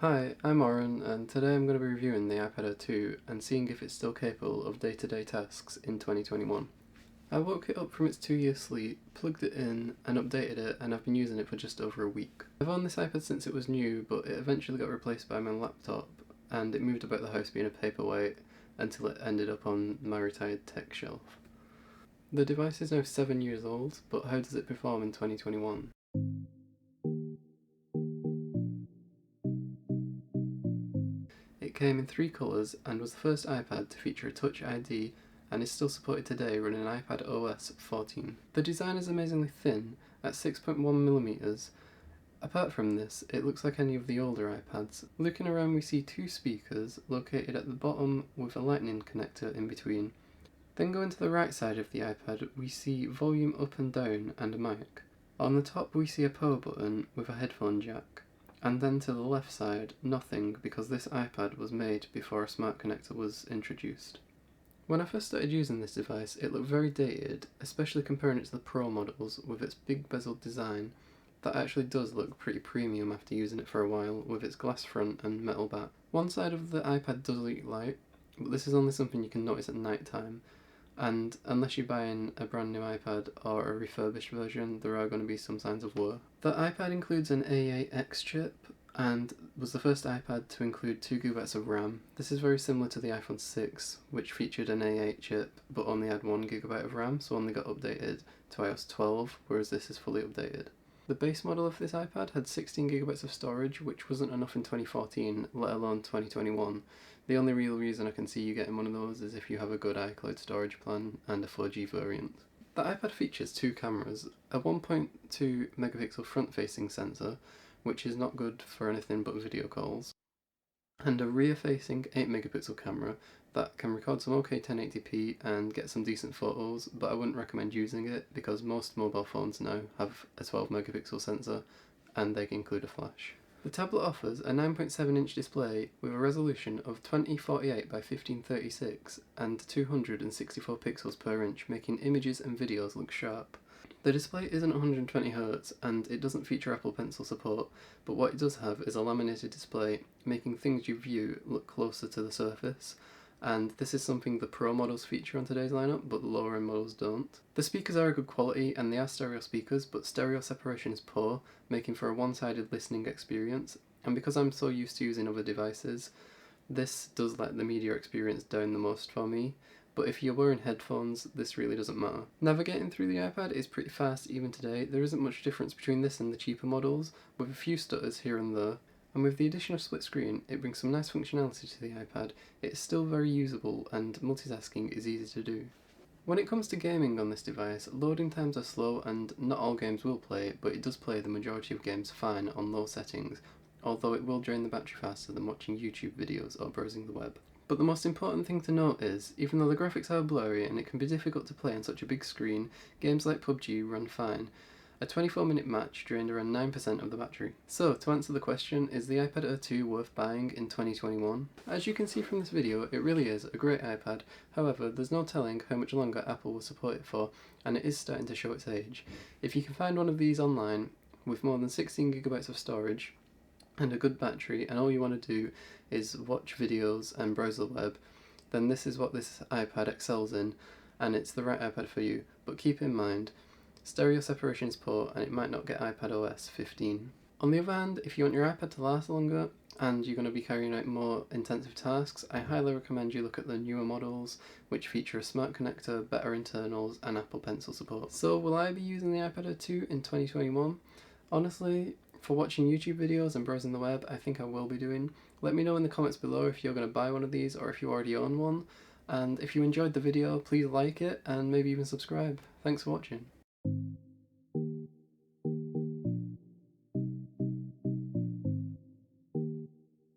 Hi, I'm Oren, and today I'm going to be reviewing the iPad Air 2 and seeing if it's still capable of day-to-day tasks in 2021. I woke it up from its 2-year sleep, plugged it in, and updated it, and I've been using it for just over a week. I've owned this iPad since it was new, but it eventually got replaced by my laptop, and it moved about the house being a paperweight until it ended up on my retired tech shelf. The device is now 7 years old, but how does it perform in 2021? It came in 3 colours and was the first iPad to feature a Touch ID and is still supported today running iPad OS 14. The design is amazingly thin at 6.1mm. Apart from this, it looks like any of the older iPads. Looking around, we see 2 speakers located at the bottom with a lightning connector in between. Then going to the right side of the iPad, we see volume up and down and a mic. On the top we see a power button with a headphone jack. And then to the left side, nothing, because this iPad was made before a smart connector was introduced. When I first started using this device, it looked very dated, especially comparing it to the Pro models with its big bezeled design that actually does look pretty premium after using it for a while with its glass front and metal back. One side of the iPad does leak light, but this is only something you can notice at night time. And unless you're buying a brand new iPad or a refurbished version, there are going to be some signs of wear. The iPad includes an A8X chip and was the first iPad to include 2GB of RAM. This is very similar to the iPhone 6, which featured an A8 chip but only had 1GB of RAM, so only got updated to iOS 12, whereas this is fully updated. The base model of this iPad had 16GB of storage, which wasn't enough in 2014, let alone 2021. The only real reason I can see you getting one of those is if you have a good iCloud storage plan and a 4G variant. The iPad features 2 cameras, a 1.2 megapixel front-facing sensor, which is not good for anything but video calls, and a rear-facing 8 megapixel camera that can record some okay 1080p and get some decent photos, but I wouldn't recommend using it because most mobile phones now have a 12 megapixel sensor and they can include a flash. The tablet offers a 9.7-inch display with a resolution of 2048 by 1536 and 264 pixels per inch, making images and videos look sharp. The display isn't 120Hz and it doesn't feature Apple Pencil support, but what it does have is a laminated display, making things you view look closer to the surface, and this is something the Pro models feature on today's lineup, but the lower end models don't. The speakers are a good quality and they are stereo speakers, but stereo separation is poor, making for a one-sided listening experience, and because I'm so used to using other devices, this does let the media experience down the most for me, but if you're wearing headphones, this really doesn't matter. Navigating through the iPad is pretty fast even today. There isn't much difference between this and the cheaper models, with a few stutters here and there. And with the addition of split screen, it brings some nice functionality to the iPad. It's still very usable and multitasking is easy to do. When it comes to gaming on this device, loading times are slow and not all games will play, but it does play the majority of games fine on low settings, although it will drain the battery faster than watching YouTube videos or browsing the web. But the most important thing to note is, even though the graphics are blurry and it can be difficult to play on such a big screen, games like PUBG run fine. A 24-minute match drained around 9% of the battery. So, to answer the question, is the iPad Air 2 worth buying in 2021? As you can see from this video, it really is a great iPad. However, there's no telling how much longer Apple will support it for, and it is starting to show its age. If you can find one of these online with more than 16GB of storage and a good battery, and all you want to do is watch videos and browse the web, then this is what this iPad excels in, and it's the right iPad for you. But keep in mind, stereo separation is poor and it might not get iPad OS 15. On the other hand, if you want your iPad to last longer and you're going to be carrying out more intensive tasks, I highly recommend you look at the newer models which feature a smart connector, better internals and Apple Pencil support. So will I be using the iPad Air 2 in 2021? Honestly, for watching YouTube videos and browsing the web, I think I will be doing. Let me know in the comments below if you're going to buy one of these or if you already own one. And if you enjoyed the video, please like it and maybe even subscribe. Thanks for watching.